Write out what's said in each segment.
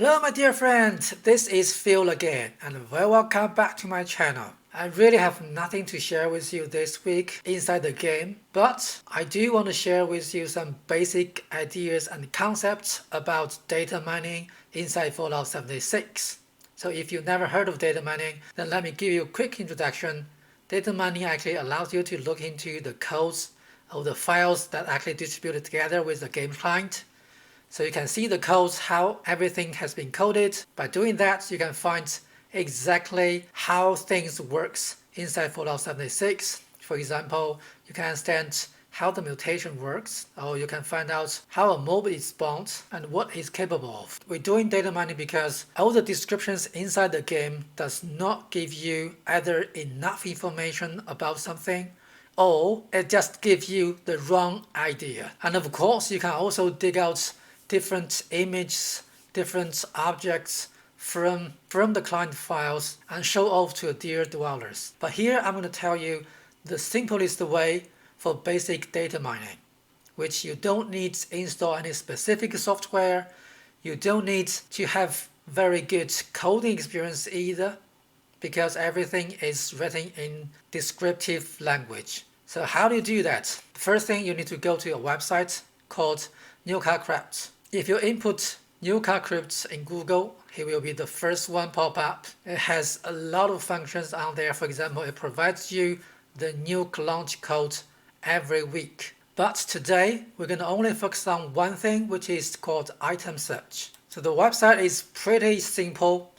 Hello my dear friends, this is Phil again and welcome back to my channel. I really have nothing to share with you this week inside the game, but I do want to share with you some basic ideas and concepts about data mining inside Fallout 76. So if you've never heard of data mining, then let me give you a quick introduction. Data mining actually allows you to look into the codes of the files that actually distributed together with the game client. So you can see the codes, how everything has been coded. By doing that, you can find exactly how things works inside Fallout 76. For example, you can understand how the mutation works, or you can find out how a mob is spawned and what it's capable of. We're doing data mining because all the descriptions inside the game does not give you either enough information about something, or it just gives you the wrong idea. And of course, you can also dig out different images, different objects from the client files and show off to dear dwellers. But here I'm going to tell you the simplest way for basic data mining, which you don't need to install any specific software. You don't need to have very good coding experience either, because everything is written in descriptive language. So how do you do that? First thing, you need to go to a website called Crypt. If you input Crypt in Google, it will be the first one pop up. It has a lot of functions on there. For example, it provides you the nuke launch code every week. But today, we're going to only focus on one thing, which is called item search. So the website is pretty simple,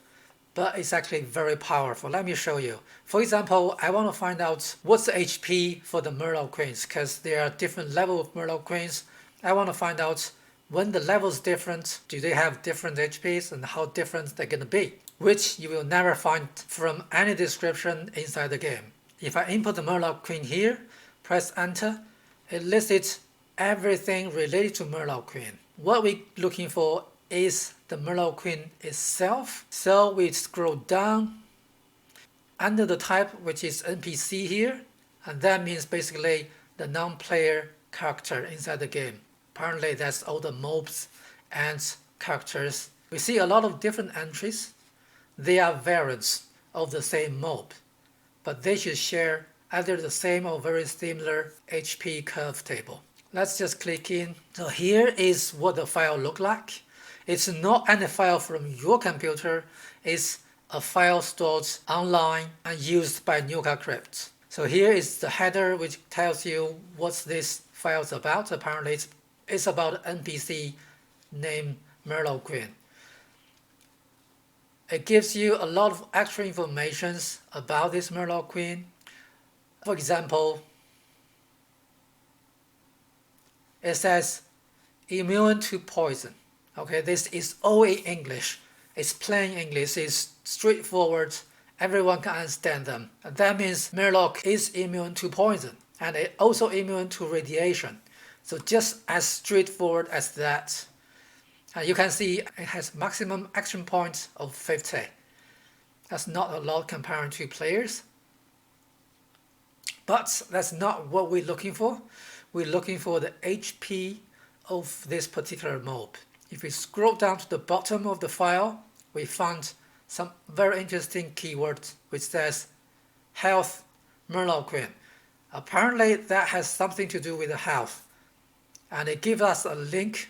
but it's actually very powerful. Let me show you. For example, I want to find out what's the HP for the Murloc Queens, because there are different levels of Murloc Queens. I want to find out when the level is different, do they have different HPs and how different they're going to be, which you will never find from any description inside the game. If I input the Murloc Queen here, press enter, it lists everything related to Murloc Queen. What we're looking for is the Murloc Queen itself. So we scroll down under the type, which is NPC here, and that means basically the non-player character inside the game. Apparently that's all the mobs and characters. We see a lot of different entries. They are variants of the same mob, but they should share either the same or very similar HP curve table. Let's just click in. So here is what the file looks like. It's not any file from your computer. It's a file stored online and used by Crypt. So here is the header, which tells you what this file is about. Apparently it's about NPC named Murloc Queen. It gives you a lot of extra information about this Murloc Queen. For example, it says immune to poison. Okay, this is all in English. It's plain English. It's straightforward. Everyone can understand them. And that means Murloc is immune to poison, and it also immune to radiation. So just as straightforward as that. And you can see it has maximum action points of 50. That's not a lot compared to players. But that's not what we're looking for. We're looking for the HP of this particular mob. If we scroll down to the bottom of the file, we found some very interesting keywords which says health Murloc Queen. Apparently that has something to do with the health. And it gives us a link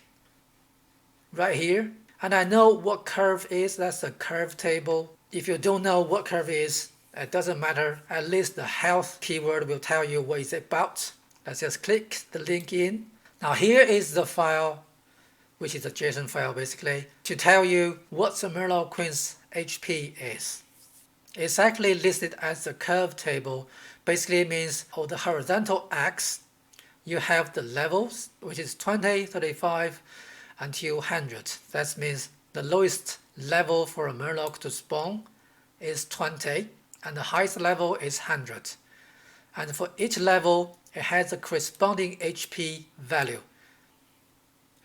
right here. And I know what curve is. That's a curve table. If you don't know what curve is, it doesn't matter. At least the health keyword will tell you what it's about. Let's just click the link in. Now here is the file, which is a JSON file basically, to tell you what the Murloc Queen's HP is. It's actually listed as a curve table. Basically it means on the horizontal axis, you have the levels, which is 20, 35, until 100. That means the lowest level for a Murloc to spawn is 20, and the highest level is 100. And for each level, it has a corresponding HP value.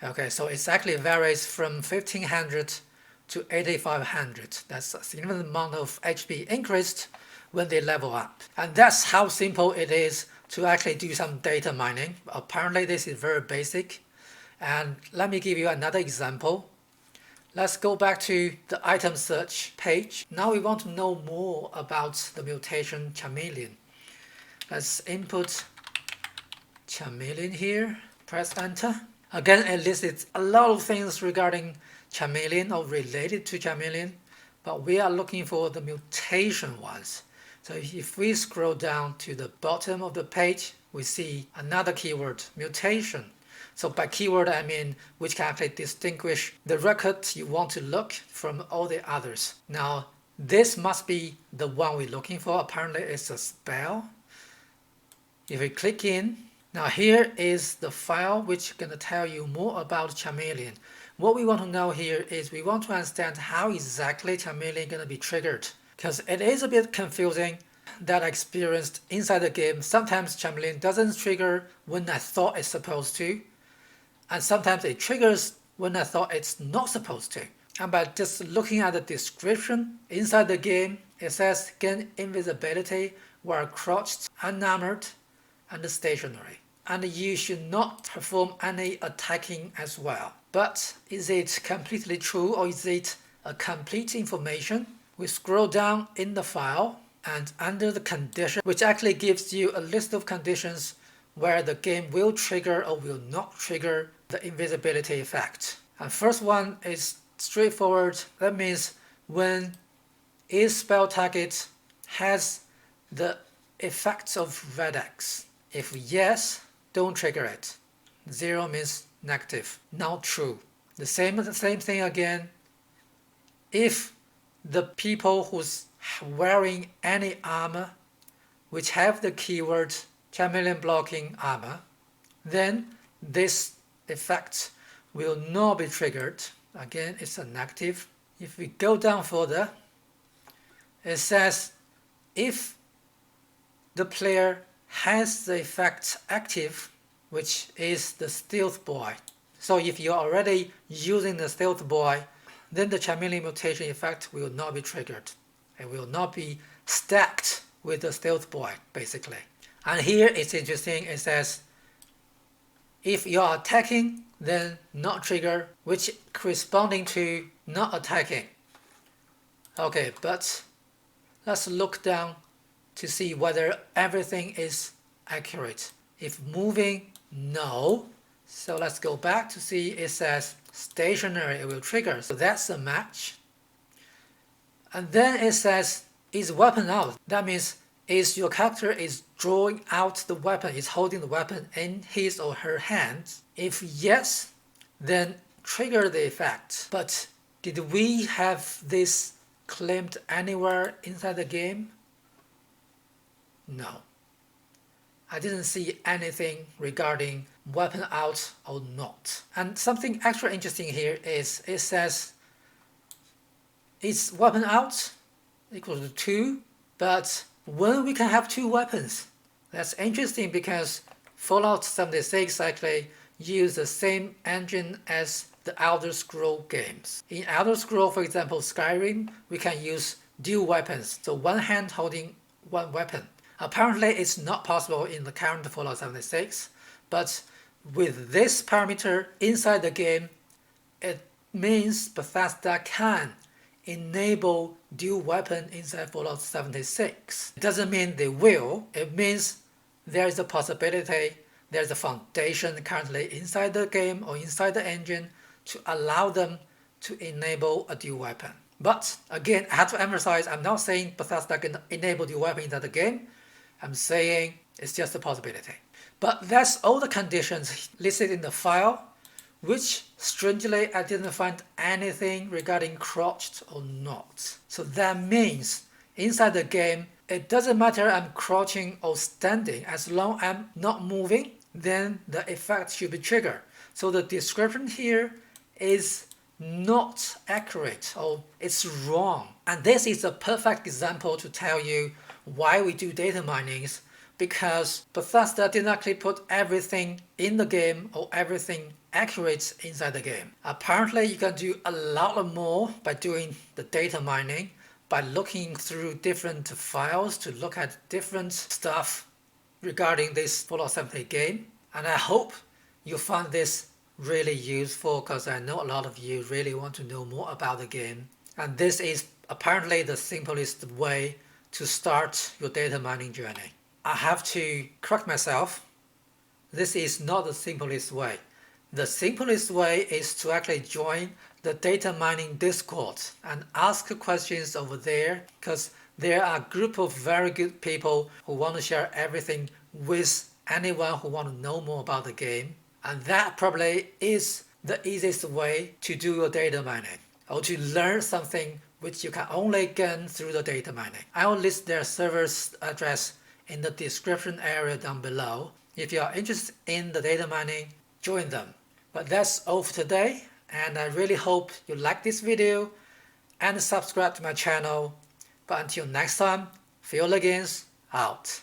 Okay, so it actually varies from 1500 to 8500. That's a significant amount of HP increased when they level up. And that's how simple it is to actually do some data mining. Apparently this is very basic. And let me give you another example. Let's go back to the item search page. Now we want to know more about the mutation chameleon. Let's input chameleon here, press enter. Again, it listed a lot of things regarding chameleon or related to chameleon, but we are looking for the mutation ones. So if we scroll down to the bottom of the page, we see another keyword, mutation. So by keyword, I mean which can actually distinguish the record you want to look from all the others. Now, this must be the one we're looking for. Apparently, it's a spell. If we click in, now here is the file which is going to tell you more about chameleon. What we want to know here is we want to understand how exactly chameleon is going to be triggered, because it is a bit confusing that I experienced inside the game. Sometimes chameleon doesn't trigger when I thought it's supposed to, and sometimes it triggers when I thought it's not supposed to. And by just looking at the description inside the game, it says gain invisibility while crouched, unarmored, and stationary. And you should not perform any attacking as well. But is it completely true, or is it a complete information? We scroll down in the file, and under the condition, which actually gives you a list of conditions where the game will trigger or will not trigger the invisibility effect. And first one is straightforward. That means when each spell target has the effects of red X. If yes, don't trigger it. 0 means negative, not true. The same thing again. If the people who's wearing any armor which have the keyword chameleon blocking armor, then this effect will not be triggered. Again, it's a negative. If we go down further, it says if the player has the effect active, which is the stealth boy. So if you're already using the stealth boy, then the chameleon mutation effect will not be triggered. It will not be stacked with the stealth boy, basically. And here it's interesting, it says if you are attacking, then not trigger, which corresponding to not attacking. Okay, but let's look down to see whether everything is accurate. If moving, no. So let's go back to see, it says stationary, it will trigger. So that's a match. And then it says is weapon out. That means is your character is drawing out the weapon, is holding the weapon in his or her hands. If yes, then trigger the effect. But did we have this claimed anywhere inside the game? No. I didn't see anything regarding weapon out or not. And something extra interesting here is it says is weapon out equals to 2, but when we can have 2 weapons. That's interesting because Fallout 76 actually use the same engine as the Elder Scrolls games. In Elder Scrolls, for example, Skyrim, we can use dual weapons, so one hand holding one weapon. Apparently, it's not possible in the current Fallout 76, but with this parameter inside the game, it means Bethesda can enable dual weapon inside Fallout 76. It doesn't mean they will, it means there is a possibility, there's a foundation currently inside the game or inside the engine to allow them to enable a dual weapon. But again, I have to emphasize, I'm not saying Bethesda can enable dual weapon inside the game. I'm saying it's just a possibility. But that's all the conditions listed in the file, which strangely I didn't find anything regarding crouched or not. So that means inside the game, it doesn't matter I'm crouching or standing, as long as I'm not moving, then the effect should be triggered. So the description here is not accurate, or it's wrong. And this is a perfect example to tell you why we do data minings, because Bethesda didn't actually put everything in the game or everything accurate inside the game. Apparently you can do a lot more by doing the data mining, by looking through different files to look at different stuff regarding this Fallout 78 game. And I hope you found this really useful because I know a lot of you really want to know more about the game. And this is apparently the simplest way to start your data mining journey. I have to correct myself. This is not the simplest way. The simplest way is to actually join the data mining Discord and ask questions over there, because there are a group of very good people who want to share everything with anyone who want to know more about the game. And that probably is the easiest way to do your data mining, or to learn something which you can only gain through the data mining. I will list their server's address in the description area down below. If you are interested in the data mining, join them. But that's all for today, and I really hope you like this video and subscribe to my channel. But until next time, Phil Legends out.